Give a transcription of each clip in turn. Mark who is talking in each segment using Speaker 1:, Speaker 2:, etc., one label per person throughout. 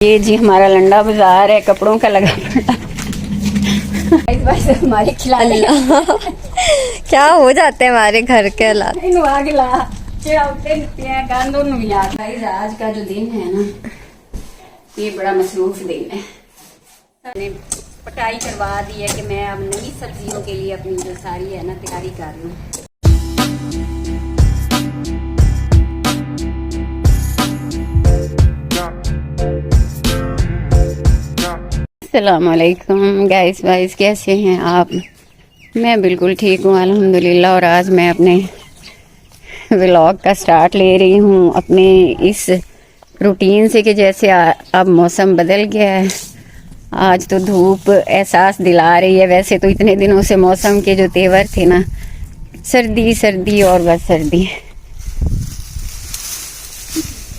Speaker 1: ये जी हमारा लंडा बाजार है, कपड़ों का लगा पड़ा। इस बार से हमारे खिलाने
Speaker 2: क्या हो जाते हैं हमारे घर के हालात।
Speaker 1: आज का जो दिन है ना, ये बड़ा मसरूफ दिन है। मैंने पटाई करवा दी है कि मैं अब नई सब्जियों के लिए अपनी जो सारी है ना तैयारी कर लूँ। अस्सलामुअलैकुम गाइस वाइस, कैसे हैं आप? मैं बिल्कुल ठीक हूँ अल्हम्दुलिल्लाह। और आज मैं अपने व्लॉग का स्टार्ट ले रही हूँ अपने इस रूटीन से कि जैसे अब मौसम बदल गया है। आज तो धूप एहसास दिला रही है। वैसे तो इतने दिनों से मौसम के जो तेवर थे ना, सर्दी सर्दी और बस सर्दी।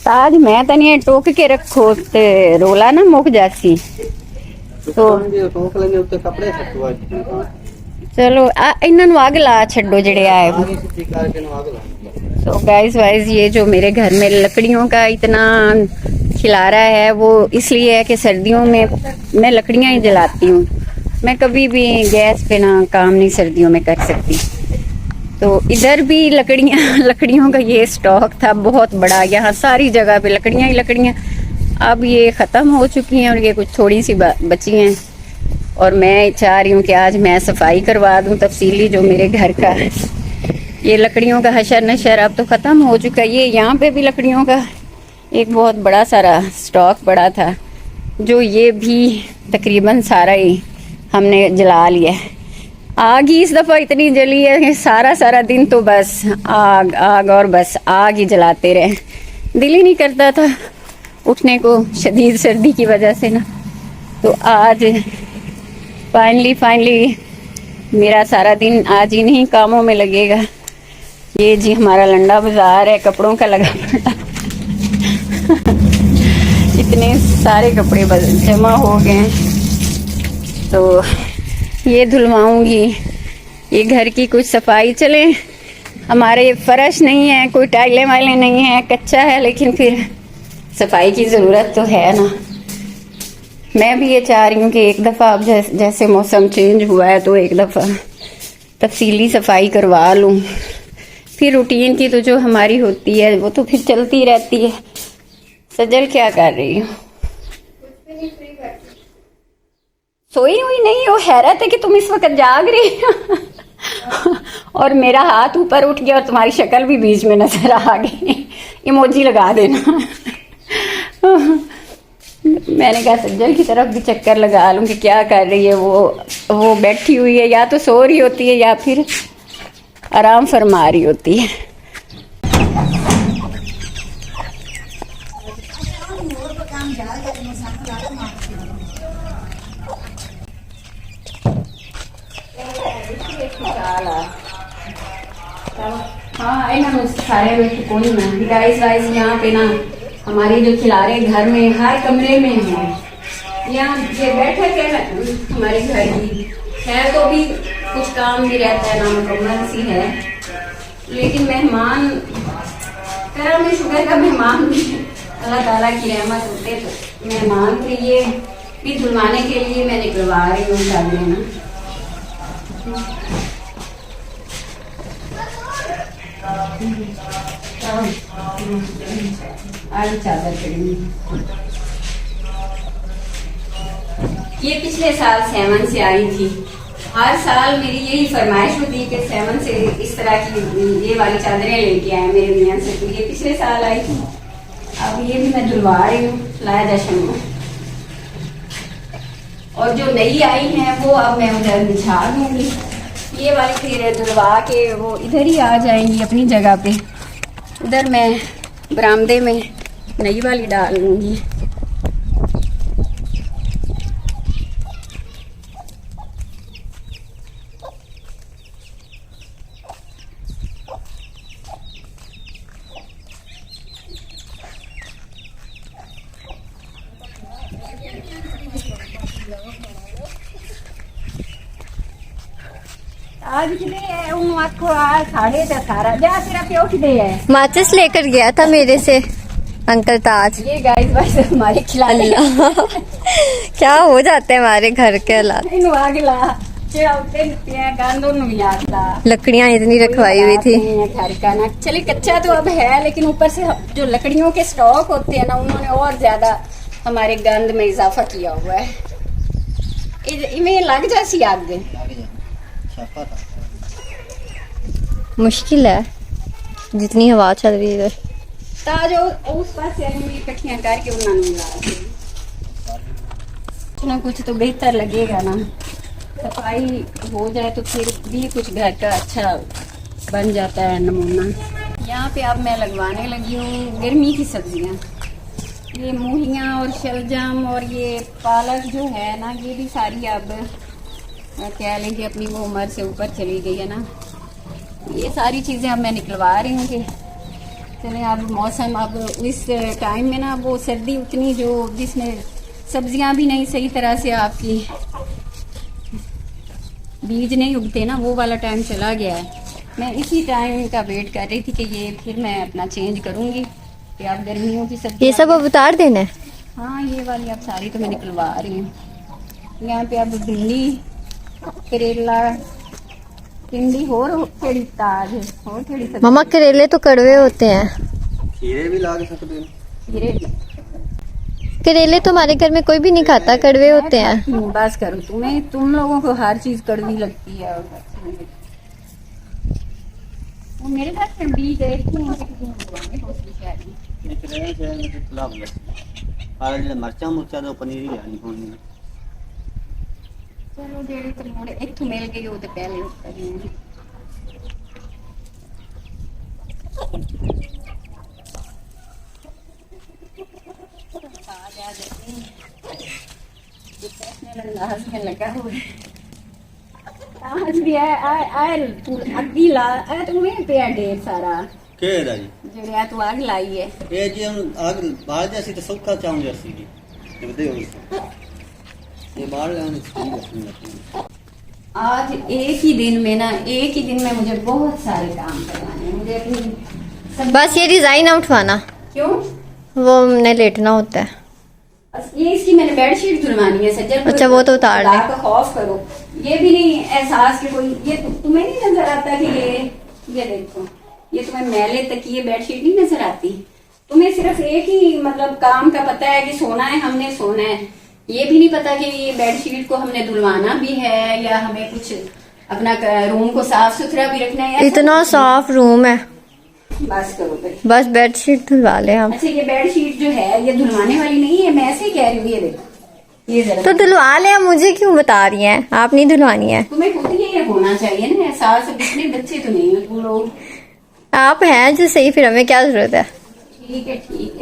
Speaker 1: ताज मैं तो नहीं टोक के रखो ते रोला ना मुक जासी तो चलो इन्हों अग ला छो जड़े आए। तो गाइस वाइज ये जो मेरे घर में लकड़ियों का इतना खिलारा है वो इसलिए है कि सर्दियों में मैं लकड़ियां ही जलाती हूँ। मैं कभी भी गैस पे ना काम नहीं सर्दियों में कर सकती। तो इधर भी लकड़ियों का ये स्टॉक था बहुत बड़ा। यहाँ सारी जगह पे लकड़ियां ही लकड़ियां। अब ये ख़त्म हो चुकी हैं और ये कुछ थोड़ी सी बची हैं। और मैं चाह रही हूँ कि आज मैं सफाई करवा दूँ तफसीली जो मेरे घर का ये लकड़ियों का हशर नशर अब तो ख़त्म हो चुका है। ये यहाँ पे भी लकड़ियों का एक बहुत बड़ा सारा स्टॉक पड़ा था, जो ये भी तकरीबन सारा ही हमने जला लिया है। आग ही इस दफ़ा इतनी जली है कि सारा दिन तो बस आग आग और बस आग ही जलाते रहे। दिल ही नहीं करता था उठने को शदीद सर्दी की वजह से ना। तो आज फाइनली मेरा सारा दिन आज इन्हीं कामों में लगेगा। ये जी हमारा लंडा बाजार है, कपड़ों का लगा पड़ा। इतने सारे कपड़े जमा हो गए तो ये धुलवाऊंगी। ये घर की कुछ सफाई, चले हमारे फर्श नहीं है, कोई टाइलें वाइलें नहीं है, कच्चा है, लेकिन फिर सफाई की ज़रूरत तो है ना। मैं भी ये चाह रही हूँ कि एक दफ़ा अब जैसे मौसम चेंज हुआ है तो एक दफ़ा तफसीली सफाई करवा लूँ। फिर रूटीन की तो जो हमारी होती है वो तो फिर चलती रहती है। सजल क्या कर रही हूँ? सोई हुई नहीं हो? हैरत है कि तुम इस वक्त जाग रही हो। और मेरा हाथ ऊपर उठ गया और तुम्हारी शक्ल भी बीच में नजर आ गई। इमोजी लगा देना। मैंने कहा सज्जल की तरफ भी चक्कर लगा लूं कि क्या कर रही है वो बैठी हुई है, या तो सो रही होती है या फिर आराम फरमा रही होती है। हाँ इन्होंने सारे में कोई ना गाइस वाइस यहाँ पे ना हमारी जो खिलारे घर में हर कमरे में है। यहाँ ये बैठक है हमारे घर की है तो भी कुछ काम भी रहता है ना, मुकम्मल सी है। लेकिन मेहमान करम में शुगर का मेहमान भी अल्लाह ताला की रहमत होते तो मेहमान के लिए भी धुलवाने के लिए मैं निकलवा रही हूँ चादरें ना। आज चादर पड़ी। ये पिछले साल सेवन से आई थी। हर साल मेरी यही फरमाइश होती कि सेवन से इस तरह की ये वाली चादरें लेके आए मेरे मियाँ से। तो ये पिछले साल आई थी, अब ये भी मैं धुलवा रही हूँ लाया जश्न में। और जो नई आई हैं वो अब मैं उधर बिछा दूंगी। ये वाली फिर धुलवा के वो इधर ही आ जाएंगी अपनी जगह पे। उधर मैं बरामदे में नई वाली डाल लूंगी। आज साढ़े 10 जा तेरा प्यो किधे है?
Speaker 2: माचिस लेकर गया था मेरे से। अंकल ताज।
Speaker 1: ये गाइस बस हमारे खिलाने
Speaker 2: क्या हो जाते हैं हमारे घर के हालात।
Speaker 1: इन्हों आगला चिड़ाते हैं गांधों में यादला
Speaker 2: लकड़ियां इतनी रखवाई हुई थी।
Speaker 1: घर का ना चले कच्चा तो अब है, लेकिन ऊपर से जो लकड़ियों के स्टॉक होते हैं ना, उन्होंने और ज्यादा हमारे गंद में इजाफा किया हुआ है। इनमें लग जासी आग
Speaker 2: मुश्किल है जितनी हवा चल रही है।
Speaker 1: ताज उस पास से इकट्ठियां करके उन्होंने मिला के कुछ ना कुछ तो बेहतर लगेगा ना। सफाई हो जाए तो फिर भी कुछ घर का अच्छा बन जाता है नमूना। यहाँ पे अब मैं लगवाने लगी हूँ गर्मी की सब्जियाँ। ये मूलियाँ और शलजम और ये पालक जो है ना, ये भी सारी अब कह लें कि अपनी वो उम्र से ऊपर चली गई है ना। ये सारी चीज़ें अब मैं निकलवा रही हूँ कि चले अब मौसम अब इस टाइम में ना वो सर्दी उतनी जो जिसमें सब्जियां भी नहीं सही तरह से आपकी बीज नहीं उगते ना, वो वाला टाइम चला गया है। मैं इसी टाइम का वेट कर रही थी कि ये फिर मैं अपना चेंज करूंगी कि अब गर्मियों की सब्जी।
Speaker 2: ये सब अब उतार देना है।
Speaker 1: हाँ ये वाली अब सारी तो मैं निकलवा रही हूँ। यहाँ पे अब भिंडी करेला भिंडी और केड़ी ताज और केड़ी सब्जी।
Speaker 2: मामा करेले तो कड़वे होते हैं।
Speaker 3: खीरे भी ला सकते हैं।
Speaker 1: खीरे
Speaker 2: करेले तो हमारे घर में कोई भी नहीं खाता, कड़वे होते हैं।
Speaker 1: बस करो तुम लोगों को हर चीज कड़वी लगती है। वो मेरे साथ फिर भी गए
Speaker 3: मरचा मुर्चा तो पनीर ही लानी होनी।
Speaker 1: चलो जेड़ी तमोड़े इत्थों मिल गई वो तो पहले करी। अंदाज में लगा हुआ है। आज भी अगला तुम्हें पे ढेर सारा
Speaker 3: के दादी
Speaker 1: जेड़े तू आग लाई है।
Speaker 3: ये जी हम आग बाहर जैसी तो सौखा चाहूं जैसी की ये बताओ ये बाहर लाने।
Speaker 1: आज एक ही दिन में मुझे बहुत सारे काम करवाने हैं। मुझे अपनी
Speaker 2: बस ये डिजाइन ना उठवाना,
Speaker 1: क्यों
Speaker 2: वो हमने लेटना होता है।
Speaker 1: बस ये इसकी मैंने बेडशीट धुलवानी है सज्जन।
Speaker 2: अच्छा वो तो उतार
Speaker 1: खुदा
Speaker 2: ले।
Speaker 1: का खौफ करो। ये भी नहीं एहसास कि कोई ये तुम्हें नहीं नजर आता कि ये देखो ये तुम्हें मैले तक ये बेडशीट नहीं नजर आती। तुम्हें सिर्फ एक ही मतलब काम का पता है कि सोना है, हमने सोना है। ये भी नहीं पता कि ये बेडशीट को हमने धुलवाना भी है या हमें कुछ अपना रूम को साफ सुथरा भी रखना है।
Speaker 2: इतना साफ रूम है।
Speaker 1: बस करो भाई,
Speaker 2: बस बेडशीट धुलवा ले हम।
Speaker 1: अच्छा ये बेडशीट जो है ये धुलवाने वाली नहीं है, मैं ऐसे ही कह रही हूँ। ये देखो ये जरा
Speaker 2: तो धुलवा ले, मुझे क्यों बता रही हैं? आप नहीं धुलवानी है।
Speaker 1: तुम्हें खुद ये होना चाहिए ना एहसास। इतने बच्चे तो नहीं हो तुम लोग।
Speaker 2: आप हैं जो सही, फिर हमें क्या जरूरत है।
Speaker 1: ठीक है।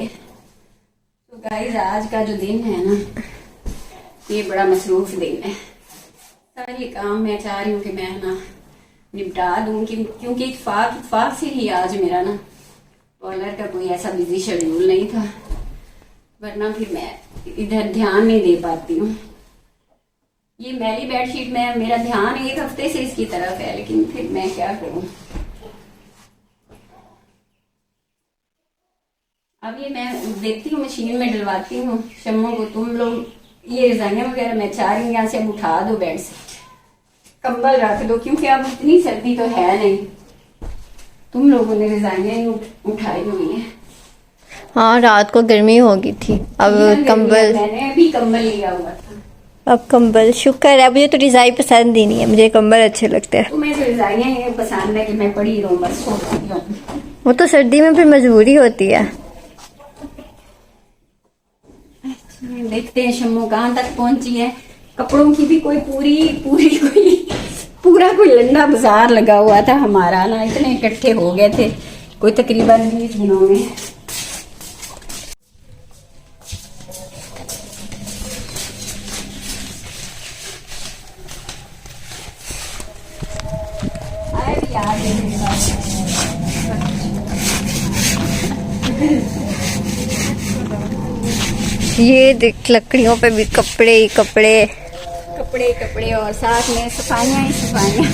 Speaker 1: तो गाइस आज का जो दिन है ना, ये बड़ा मसरूफ दिन है। सारे काम मैं चाह रही हूँ कि मैं ना निपटा दूं क्योंकि इत्फाक से ही आज मेरा ना पार्लर का कोई ऐसा बिजी शेड्यूल नहीं था, वरना फिर मैं इधर ध्यान नहीं दे पाती हूँ। ये मैली बेडशीट में मेरा ध्यान एक हफ्ते से इसकी तरफ है, लेकिन फिर मैं क्या करूँ। अब ये मैं देखती हूँ मशीन में डलवाती हूँ शम्मों को। तुम लोग ये रजाइयाँ वगैरह मैं चाह रही हूँ यहाँ से अब उठा दो, बेड से कंबल रख दो, क्योंकि अब इतनी सर्दी तो है नहीं। तुम लोगों ने रजाइयाँ ही उठाई हुई है।
Speaker 2: हाँ रात को गर्मी हो गई थी, अब कंबल।
Speaker 1: मैंने भी कंबल लिया हुआ था।
Speaker 2: अब कंबल शुक्र है। मुझे तो रजाई पसंद ही नहीं है, मुझे कंबल अच्छे लगते हैं।
Speaker 1: तुम्हें तो रजाइयाँ ये पसंद है कि मैं पड़ी रहूँ बस सोती रहूँ।
Speaker 2: वो तो सर्दी में फिर मजबूरी होती है।
Speaker 1: देखते हैं शम्मो कहाँ तक पहुंची है। कपड़ों की भी कोई पूरा कोई लंडा बाजार लगा हुआ था हमारा ना, इतने इकट्ठे हो गए थे कोई तकरीबन 20 दिनों में। आए भी आ गए मेरे पास।
Speaker 2: ये देख लकड़ियों पे भी कपड़े ही कपड़े
Speaker 1: और साथ में सफाइयाँ ही सफाइयाँ।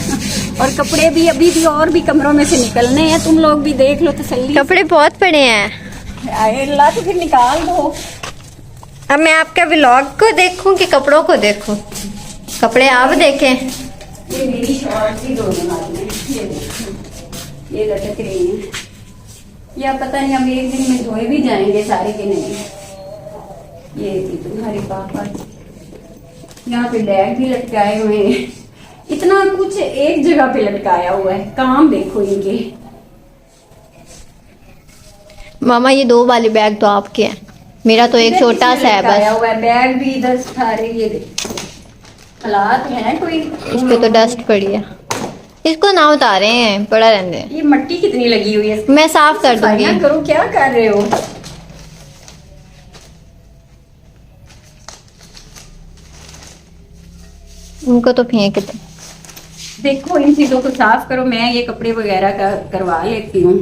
Speaker 1: और कपड़े भी अभी भी और भी कमरों में से निकलने हैं। तुम लोग भी देख लो तसल्ली।
Speaker 2: कपड़े बहुत पड़े हैं।
Speaker 1: अल्लाह तो फिर निकाल दो।
Speaker 2: अब मैं आपका व्लॉग को देखूं कि कपड़ों को देखूं? कपड़े आप देखें।
Speaker 1: ये मेरी शॉर्ट्स ही धोने वाली है, ये देखो, ये लटक रही है। या पता नहीं हम एक दिन में धोए भी जाएंगे सारे के नहीं। ये थी तुम्हारे पापा, यहाँ पे बैग भी लटकाए हुए हैं। इतना कुछ एक जगह पे लटकाया हुआ है। काम देखो इनके।
Speaker 2: मामा ये 2 वाले बैग तो आपके हैं, मेरा तो एक छोटा सा है
Speaker 1: लटकाया
Speaker 2: बस।
Speaker 1: हुआ है, बैग भी इधर उठा रही है। देखो हालात है कोई।
Speaker 2: इस पे तो डस्ट पड़ी है, इसको ना उतारे हैं, पड़ा रहने दें।
Speaker 1: ये मिट्टी कितनी लगी हुई है।
Speaker 2: मैं साफ कर दूंगी।
Speaker 1: सफाइयां करो, क्या कर रहे हो?
Speaker 2: उनको तो फेंक दे।
Speaker 1: देखो इन चीजों को साफ करो, मैं ये कपड़े वगैरह का करवा लेती हूँ।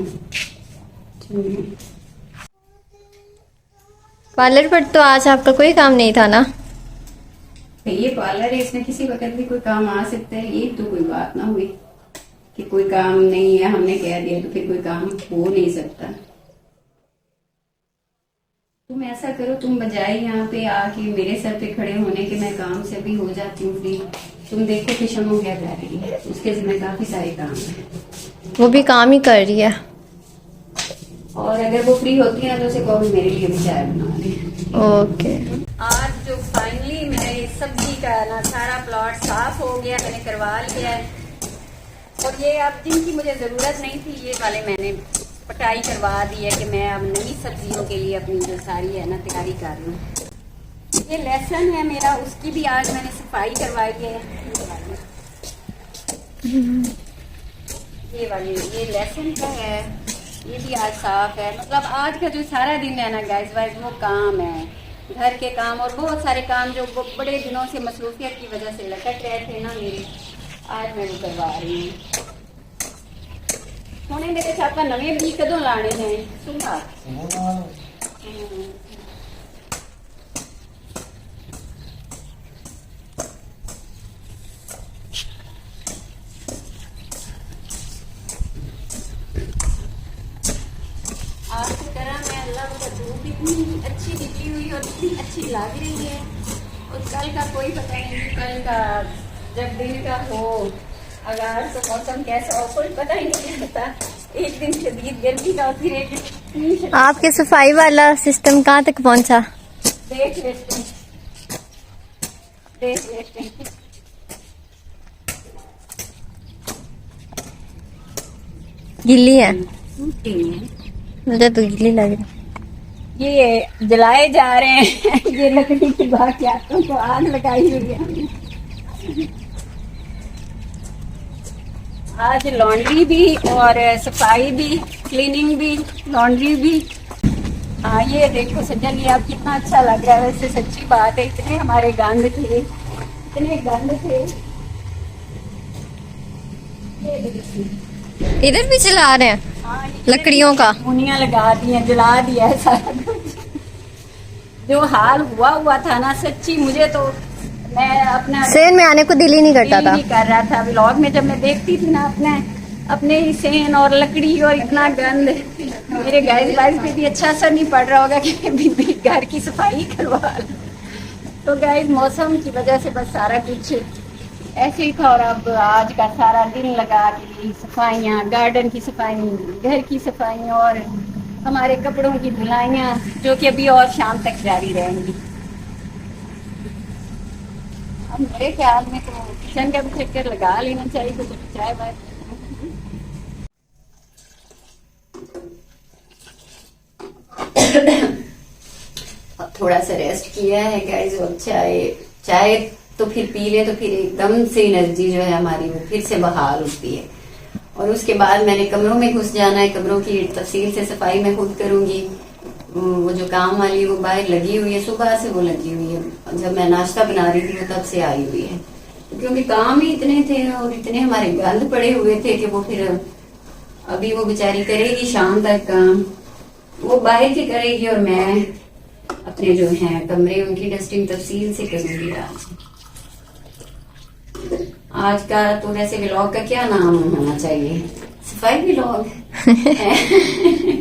Speaker 2: पार्लर पर तो आज आपका कोई काम नहीं था ना?
Speaker 1: ये पार्लर है, इसमें किसी वक्त भी कोई काम आ सकता है। ये तो कोई बात ना हुई कि कोई काम नहीं है, हमने कह दिया तो फिर कोई काम हो नहीं सकता। तुम ऐसा करो, तुम बजाय यहाँ पे आके मेरे सर पे खड़े होने के, मैं काम से भी हो जाती हूँ फ्री। तुम देखो कि शमू क्या कर रही है, उसके जिम्मे काफी सारे काम है।
Speaker 2: वो भी काम ही कर रही है।
Speaker 1: और अगर वो फ्री होती है ना तो उसे कहो मेरे लिए भी चाय बना दे।
Speaker 2: ओके।
Speaker 1: आज जो फाइनली मेरे सब्जी का ना सारा प्लॉट साफ हो गया, मैंने करवा लिया है। और ये अब जिनकी मुझे जरूरत नहीं थी, ये वाले मैंने पटाई करवा दी है कि मैं अब नई सब्जियों के लिए अपनी जो सारी है ना तैयारी कर लूँ। ये लहसुन है मेरा, उसकी भी आज मैंने सफाई करवाई है। ये वाली ये लहसुन का है, ये भी आज साफ है। मतलब आज का जो सारा दिन है ना गाइस वाइज वो काम है, घर के काम और बहुत सारे काम जो बड़े दिनों से मसरूफियत की वजह से लटक रहे थे ना मेरे, आज मैं वो करवा रही हूँ। हुणे मेरे साथ नवे भी कदों लाने हैं सुना। आज की तरह मैं अल्लाह का धूप इतनी अच्छी निकली हुई और इतनी अच्छी लग रही है। और कल का कोई पता नहीं, कल का जब दिन का हो अगर तो मौसम कैसा हो कोई पता ही नहीं लगता। एक दिन शदीद गर्मी का और फिर एक दिन
Speaker 2: आपके सफाई वाला सिस्टम कहाँ तक पहुँचा?
Speaker 1: देख लेते हैं, देख लेते हैं।
Speaker 2: गिल्ली है,
Speaker 1: सूखी है।
Speaker 2: मुझे तो गिल्ली लग रही।
Speaker 1: ये जलाए जा रहे हैं। ये लकड़ी की बाकियातों को आग लगाई हुई है हमने। आज लॉन्ड्री भी और सफाई भी, क्लीनिंग भी, लॉन्ड्री भी। हाँ ये देखो सज्जन, ये अब कितना अच्छा लग रहा है। वैसे सच्ची बात है, इतने हमारे गंद थे, इतने गंद थे। ये देखिए,
Speaker 2: इधर भी चला रहे हैं
Speaker 1: हाँ,
Speaker 2: लकड़ियों का।
Speaker 1: मुनियाँ लगा दी हैं, जला दिया है सारा कुछ। जो हाल हुआ था ना सच्ची, मुझे तो मैं अपना
Speaker 2: सेन में आने को दिल ही नहीं करता
Speaker 1: दिल
Speaker 2: था।
Speaker 1: नहीं कर रहा था। व्लॉग में जब मैं देखती थी ना अपने ही सेन और लकड़ी और इतना गंद, मेरे गाइस वाइस पे भी अच्छा असर नहीं पड़ रहा होगा कि बीबी घर की सफाई करवा लो। तो गाइस मौसम की वजह से बस सारा कुछ ऐसे ही था। और अब आज का सारा दिन लगा के सफाइयाँ, गार्डन की सफाई, घर की सफाई और हमारे कपड़ों की धुलाइयाँ, जो कि अभी और शाम तक जारी रहेंगी। अब मेरे ख्याल में तो किचन का भी चक्कर लगा लेना चाहिए, तो चाय बाय। अब थोड़ा सा रेस्ट किया है गाइस, और चाय तो फिर पी ले तो फिर एकदम से एनर्जी जो है हमारी वो फिर से बहाल होती है। और उसके बाद मैंने कमरों में घुस जाना है। कमरों की तफसील से सफाई मैं खुद करूंगी। वो जो काम वाली वो बाहर लगी हुई है, सुबह से वो लगी हुई है। जब मैं नाश्ता बना रही थी वो तब से आई हुई है, क्योंकि काम ही इतने थे और इतने हमारे गंद पड़े हुए थे कि वो फिर अभी वो बेचारी करेगी शाम तक काम, वो बाहर की करेगी और मैं अपने जो हैं कमरे उनकी डस्टिंग तफसील से करूंगी। आज का तो वैसे व्लॉग का क्या नाम होना चाहिए? सफाई व्लॉग।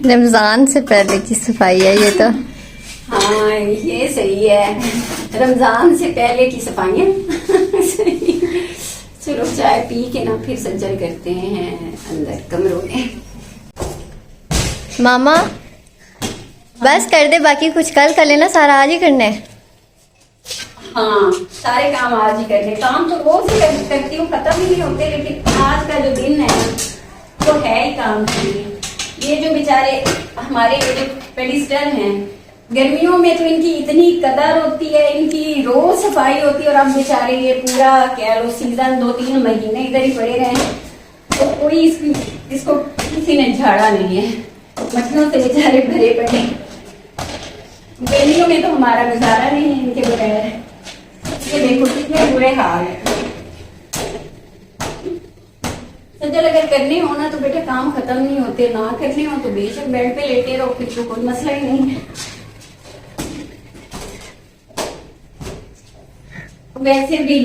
Speaker 2: रमजान से पहले की सफाई है ये तो।
Speaker 1: हाँ ये सही है, रमजान से पहले की सफाइयाँ। सही। चलो चाय पी के ना फिर सज्जन करते हैं अंदर कमरों में।
Speaker 2: मामा बस कर दे, बाकी कुछ कल कर लेना, सारा आज ही करना है।
Speaker 1: हाँ सारे काम आज ही करने, काम तो रोज ही करती हूँ, खत्म ही नहीं होते, लेकिन आज का जो दिन है वो है ही काम के लिए। ये जो बेचारे हमारे जो पेडिस्टर हैं, गर्मियों में तो इनकी इतनी कदर होती है, इनकी रोज सफाई होती है, और अब बेचारे ये पूरा कह लो सीजन 2-3 महीने इधर ही पड़े रहे, तो कोई इसको किसी ने झाड़ा नहीं है, मछलियों से बेचारे भरे पड़े। गर्मियों में तो हमारा गुजारा नहीं है इनके बगैर। ये देखो कितने बुरे हाल है। सज्जल अगर करने हो ना तो बेटा काम खत्म नहीं होते, ना करने हो तो बेशक बेड पे लेटे रहो, फिर तो कोई मसला ही नहीं है। वैसे भी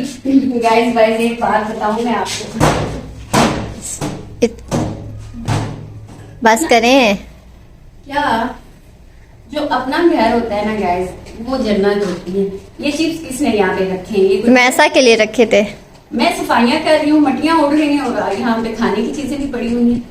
Speaker 1: गाइस वाइज एक बात बताऊं मैं आपको,
Speaker 2: बस करें
Speaker 1: क्या जो अपना घर होता है ना गाइस, वो जन्नत होती है। ये चिप्स किसने यहाँ पे रखे हैं? ये कुछ
Speaker 2: मैसा के लिए रखे थे।
Speaker 1: मैं सफाइयां कर रही हूँ, मटियां उड़ रही हैं, और यहाँ पे खाने की चीजें भी पड़ी हुई हैं।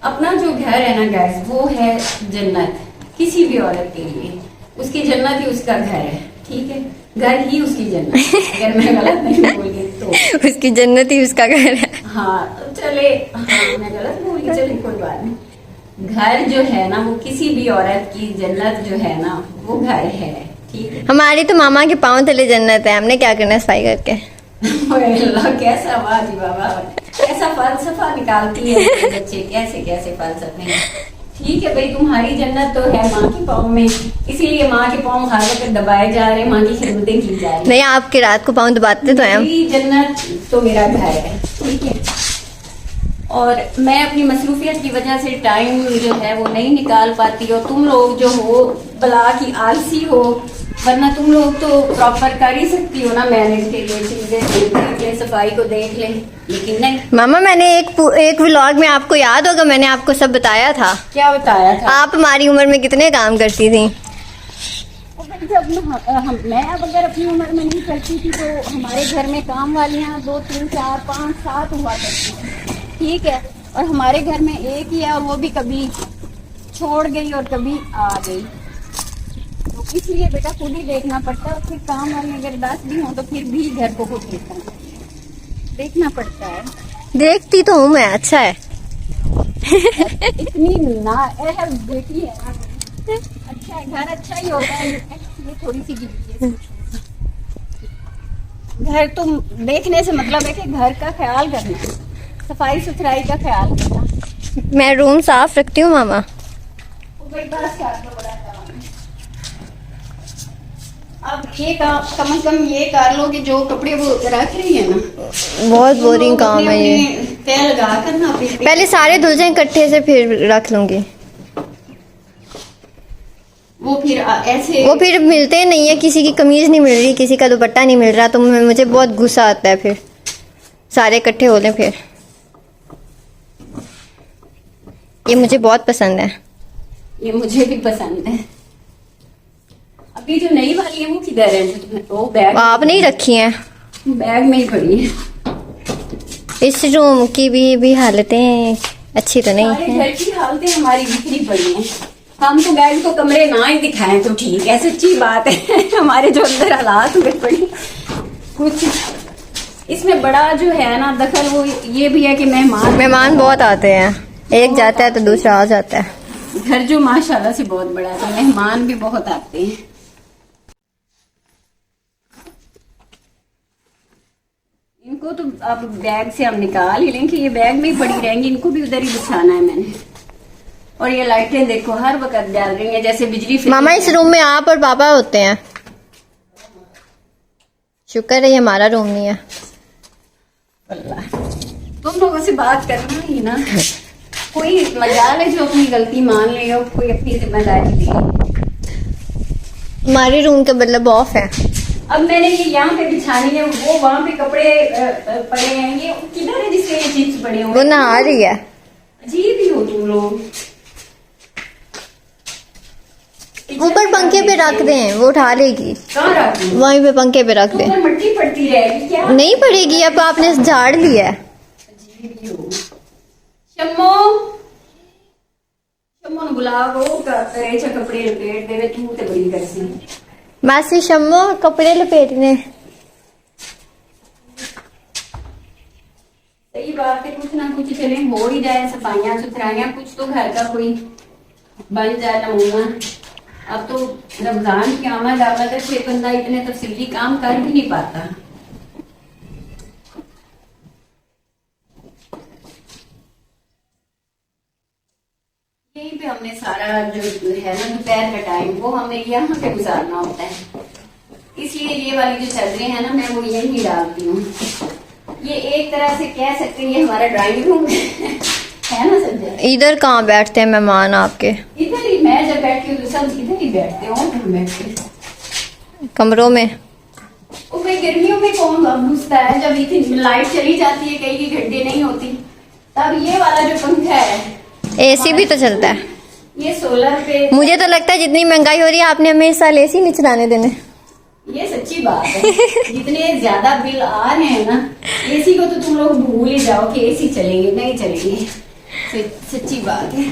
Speaker 1: अपना जो घर है ना गाइस, वो है जन्नत किसी भी औरत के लिए। उसकी जन्नत ही उसका घर है, ठीक है, घर ही उसकी जन्नत है। अगर मैं गलत नहीं बोल गई तो
Speaker 2: उसकी जन्नत ही उसका घर है।
Speaker 1: हाँ चले, हाँ मैं गलत बोल गई, चले कोई बात नहीं। घर जो है ना वो किसी भी औरत की जन्नत जो है ना वो घर है, ठीक है।
Speaker 2: हमारी तो मामा के पाँव तले जन्नत है, हमने क्या करना है सफाई करके।
Speaker 1: अल्लाह कैसा वाह जी बाबा, कैसा फलसफा निकालती है बच्चे, कैसे कैसे फलसफे हैं। ठीक है भाई, तुम्हारी जन्नत तो है माँ के पाँव में, इसीलिए माँ के पाँव हर वक्त दबाए जा रहे हैं, माँ की खिदमतें की जा रही
Speaker 2: नहीं, आपकी रात को पाँव दबाते तो हैं।
Speaker 1: मेरी जन्नत तो मेरा घर है, ठीक है। और मैं अपनी मसरूफियत की वजह से टाइम जो है वो नहीं निकाल पाती, और तुम लोग जो हो बला की आलसी हो, वरना तुम लोग तो प्रॉपर कर ही सकती हो ना मैनेज के लिए चीजें, सफाई को देख ले, लेकिन नहीं।
Speaker 2: मामा मैंने एक व्लॉग में, आपको याद होगा, मैंने आपको सब बताया था।
Speaker 1: क्या बताया था?
Speaker 2: आप हमारी उम्र में कितने काम करती थी।
Speaker 1: जब मैं अब अगर अपनी उम्र में नहीं करती थी तो हमारे घर में काम वालियाँ 2, 3, 4, 5, 7 हुआ करती थी, ठीक है। और हमारे घर में एक ही है, और वो भी कभी छोड़ गई और कभी आ गई, तो इसलिए बेटा खुद ही देखना पड़ता है। और फिर काम वाले अगर 10 भी हो तो फिर भी घर को खुद देखना पड़ता है।
Speaker 2: देखती तो हूँ मैं, अच्छा है।
Speaker 1: इतनी ना बेटी है ना, अच्छा है, घर अच्छा ही होता है। ये थोड़ी सी गिरी है, घर तो देखने से मतलब है कि घर का ख्याल करना, सफाई सुथराई का ख्याल करना।
Speaker 2: मैं रूम साफ रखती हूँ मामा।
Speaker 1: अब ये कम से कम ये कर लो कि जो कपड़े वो रख रही है ना,
Speaker 2: बहुत बोरिंग काम है ये।
Speaker 1: तय लगा कर ना
Speaker 2: पहले सारे धुल जाए इकट्ठे से, फिर रख लूंगी।
Speaker 1: वो फिर ऐसे
Speaker 2: वो फिर मिलते नहीं है, किसी की कमीज नहीं मिल रही, किसी का दुपट्टा नहीं मिल रहा, तो मुझे बहुत गुस्सा आता है फिर सारे इकट्ठे हो लें। फिर ये मुझे बहुत पसंद है,
Speaker 1: ये मुझे भी पसंद है। अभी जो नई वाली है वो किधर है? वो बैग
Speaker 2: आप नहीं रखी हैं?
Speaker 1: बैग में ही पड़ी है।
Speaker 2: इस रूम की भी हालतें अच्छी तो नहीं
Speaker 1: सारे
Speaker 2: है।
Speaker 1: घर की हालतें हमारी बिखरी पड़ी हैं। हम तो गैस को कमरे ना ही दिखाएं तो ठीक है, सच्ची बात है। हमारे जो अंदर हालात हुए पड़ी कुछ, इसमें बड़ा जो है ना दखल वो ये भी है कि
Speaker 2: मेहमान बहुत आते हैं, एक जाता है तो दूसरा आ जाता है।
Speaker 1: घर जो माशाल्लाह से बहुत बड़ा है, तो मेहमान भी बहुत आते हैं। इनको तो अब बैग से हम निकाल ही लेंगे, ये बैग में ही पड़ी रहेंगी, इनको भी उधर ही बिछाना है मैंने। और ये लाइटें देखो हर वक्त जल रही हैं जैसे बिजली।
Speaker 2: मामा इस रूम में आप और पापा होते हैं, शुक्र है ये हमारा रूम नहीं है।
Speaker 1: अल्लाह, तुम लोगों से बात करना ही ना, कोई मजाल है जो अपनी गलती मान ले और कोई अपनी जिम्मेदारी ले।
Speaker 2: हमारे रूम के मतलब ऑफ है।
Speaker 1: अब मैंने ये यहाँ पे बिछानी है, वो वहाँ पे कपड़े पड़े हैं, ये किधर है जिससे ये चिप्स पड़े हुए?
Speaker 2: वो नहा रही है।
Speaker 1: अजीब ही हो तुम लोग।
Speaker 2: ऊपर पंखे पे रख दें, वो उठा लेगी।
Speaker 1: कहाँ रख दूँ?
Speaker 2: वहीं पे पंखे पे रख दें।
Speaker 1: ऊपर मिट्टी पड़ती रहेगी क्या?
Speaker 2: नहीं पड़ेगी, अब आपने झाड़ लिया है।
Speaker 1: अजीब ही हो। शम्मो शम्मो ने बुला वो करे च कपड़े लपेट देवे तू ते बड़ी करसी।
Speaker 2: मासी शम्मो कपड़े लपेटने।
Speaker 1: सही बात है, कुछ ना कुछ चले हो ही जाए, सफाइयाँ सुथराइयाँ कुछ तो घर का कोई बन जाए नमूना। अब तो रमजान की आमद है, फिर बंदा इतने तफसीली काम कर भी नहीं पाता। यहीं पे हमने सारा जो है ना दोपहर का टाइम वो हमें यहाँ पे गुजारना होता है, इसलिए ये वाली जो चादरें हैं ना मैं वो यहीं डालती हूँ। ये एक तरह से कह सकते हैं ये हमारा ड्राइंग रूम है ना संजय।
Speaker 2: इधर कहाँ बैठते हैं मेहमान आपके?
Speaker 1: इधर ही मैं जब बैठती हूँ तो सब इधर ही बैठते हैं, और बैठते
Speaker 2: कमरों में?
Speaker 1: वो भाई गर्मियों में कौन घुसता है, जब इतनी लाइट चली जाती है कई घंटे नहीं होती, तब ये वाला जो पंखा है
Speaker 2: एसी भी तो चलता है।
Speaker 1: ये सोलर पे।
Speaker 2: मुझे तो लगता है जितनी महंगाई हो रही है आपने हमें इस साल एसी नहीं चलाने देने।
Speaker 1: ये सच्ची बात है, जितने ज्यादा बिल आ रहे हैं ना, एसी को तो तुम लोग भूल ही जाओ कि एसी चलेंगे नहीं चलेंगे। सच्ची बात है।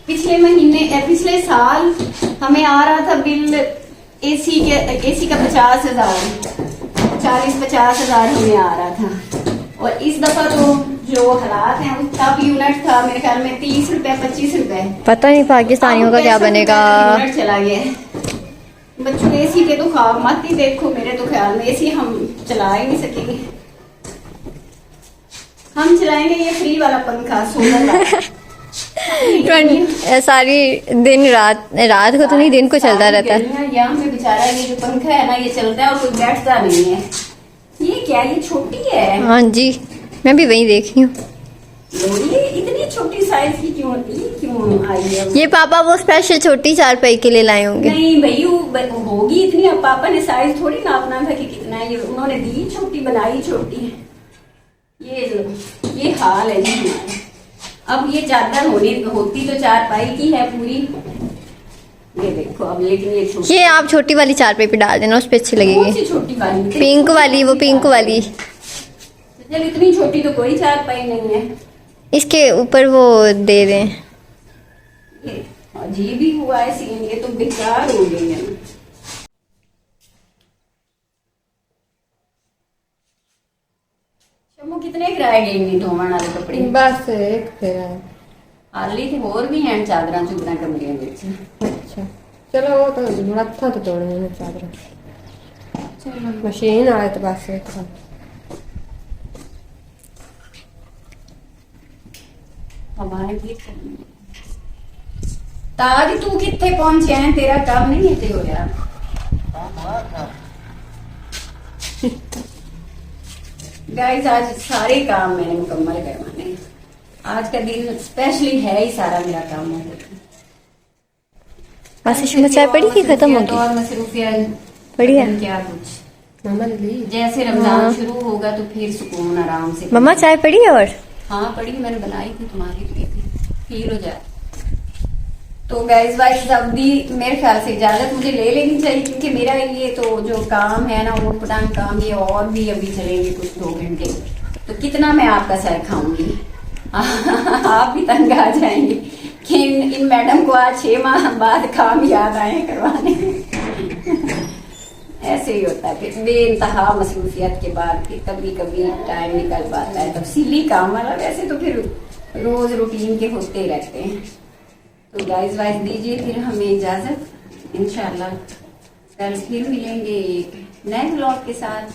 Speaker 1: पिछले साल हमें आ रहा था बिल एसी का 40,000 हमें आ रहा था, और इस दफा तो जो हालात हैं उसका यूनिट था मेरे ख्याल में 30 रुपए 25 रुपए।
Speaker 2: पता नहीं पाकिस्तानियों का क्या बनेगा।
Speaker 1: यूनिट चला गया है। बच्चों ने एसी पे तो ख्वाब मत ही देखो, मेरे तो ख्याल में एसी हम चला ही नहीं सकेंगे। हम चलाएंगे ये फ्री वाला पंखा सोलर वाला।
Speaker 2: सारी दिन रात को तो नहीं, दिन को चलता रहता है।
Speaker 1: यहाँ पे बेचारा ये जो पंखा है ना ये चलता है और कोई बैठता नहीं है। ये क्या, ये छोटी है?
Speaker 2: हाँ जी, मैं भी वही देख रही हूँ।
Speaker 1: ये इतनी छोटी साइज की क्यों आई है?
Speaker 2: ये पापा वो स्पेशल छोटी चारपाई के लिए लाए होंगे।
Speaker 1: नहीं भाई वो होगी इतनी, अब पापा ने साइज थोड़ी नापना था कि कितना है, ये उन्होंने दी छोटी बनाई छोटी। ये हाल है जी हमारा। अब ये चादर होती तो चारपाई की है पूरी, ये देखो अब, लेकिन ये छोटी।
Speaker 2: ये आप छोटी वाली चारपाई पे डाल देना, उस पे अच्छी
Speaker 1: कौन
Speaker 2: लगेगी।
Speaker 1: सी छोटी वाली?
Speaker 2: पिंक वाली, वो पिंक वाली।
Speaker 1: चल इतनी छोटी तो कोई चारपाई नहीं है।
Speaker 2: इसके ऊपर वो दे दें।
Speaker 1: ये अजीब ही हुआ है सीन, ये तो बेकार हो गई है। शम्मू कितने किराए गई धोवन वाले कपड़े?
Speaker 2: बस एक फेरा है।
Speaker 1: हाली थे होर भी हैं चादर चुदर कमरे में।
Speaker 2: अच्छा चलो, वो तो मत्था तो तोड़ने में चादर मशीन आए तो बस एक
Speaker 1: हमारे भी ताज तू कितने पहुंचे हैं, तेरा काम नहीं है ते हो यार। गाइस आज सारे काम मैंने मुकम्मल करवाने, आज का दिन स्पेशली है ही सारा मेरा काम है।
Speaker 2: आशीष चाय पड़ी कि खत्म होगी?
Speaker 1: और मसरूफियत
Speaker 2: पड़ी है
Speaker 1: क्या कुछ, जैसे रमजान शुरू होगा तो फिर सुकून आराम से।
Speaker 2: मम्मा चाय पड़ी है? और
Speaker 1: हाँ पड़ी, मैंने बनाई थी तुम्हारे लिए भी, फील हो जाए। तो गाइस वाइस अब भी मेरे ख्याल से इजाजत मुझे ले लेनी चाहिए, क्योंकि मेरा ये तो जो काम है ना वो पटांग काम, ये और भी अभी चलेंगे कुछ 2 घंटे, तो कितना मैं आपका सर खाऊंगी। आप भी तंग आ जाएंगे कि इन मैडम को आज 6 माह बाद काम याद आए करवाने। ऐसे ही होता है फिर बेइंतहा मसरूफियत के बाद फिर कभी कभी टाइम निकल पाता है तफसीली काम वाला, वैसे तो फिर रोज रूटीन के होते ही रहते हैं। तो गाइस वाइस दीजिए फिर हमें इजाजत, इंशाल्लाह कल फिर मिलेंगे एक नए ब्लॉग के साथ।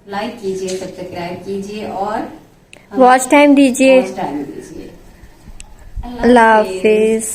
Speaker 1: लाइक कीजिए, सब्सक्राइब कीजिए और
Speaker 2: वॉच टाइम दीजिए।
Speaker 1: वॉच टाइम दीजिए।
Speaker 2: अल्लाह हाफिज।